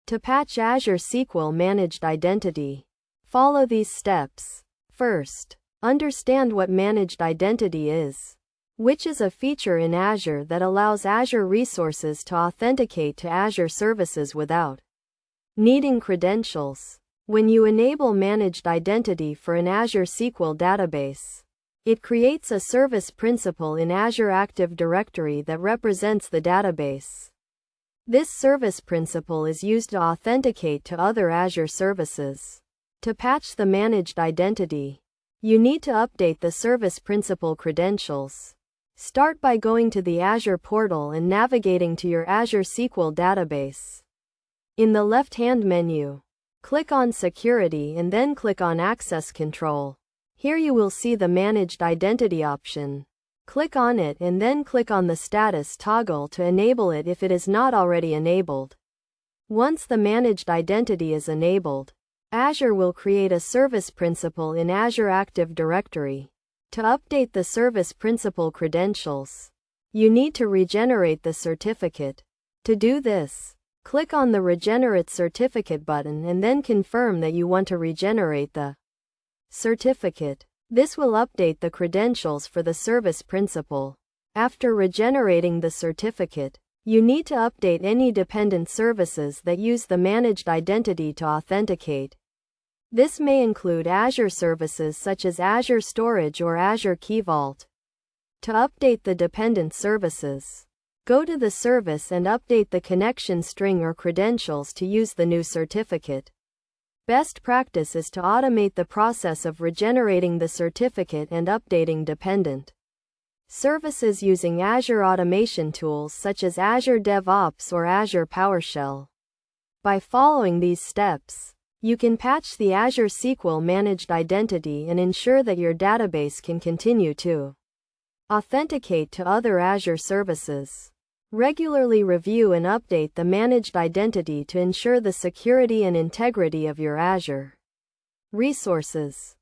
To patch Azure SQL Managed Identity, follow these steps. First, understand what Managed Identity is, which is a feature in Azure that allows Azure resources to authenticate to Azure services without needing credentials. When you enable Managed Identity for an Azure SQL database, it creates a service principal in Azure Active Directory that represents the database. This service principal is used to authenticate to other Azure services. To patch the Managed Identity, you need to update the service principal credentials. Start by going to the Azure portal and navigating to your Azure SQL database. In the left-hand menu, click on Security and then click on Access Control. Here you will see the Managed Identity option. Click on it and then click on the Status toggle to enable it if it is not already enabled. Once the Managed Identity is enabled, Azure will create a service principal in Azure Active Directory. To update the service principal credentials, you need to regenerate the certificate. To do this, click on the Regenerate Certificate button and then confirm that you want to regenerate the certificate. This will update the credentials for the service principal. After regenerating the certificate, you need to update any dependent services that use the Managed Identity to authenticate. This may include Azure services such as Azure Storage or Azure Key Vault. To update the dependent services, go to the service and update the connection string or credentials to use the new certificate. Best practice is to automate the process of regenerating the certificate and updating dependent services using Azure automation tools such as Azure DevOps or Azure PowerShell. By following these steps, you can patch the Azure SQL Managed Identity and ensure that your database can continue to authenticate to other Azure services. Regularly review and update the Managed Identity to ensure the security and integrity of your Azure resources.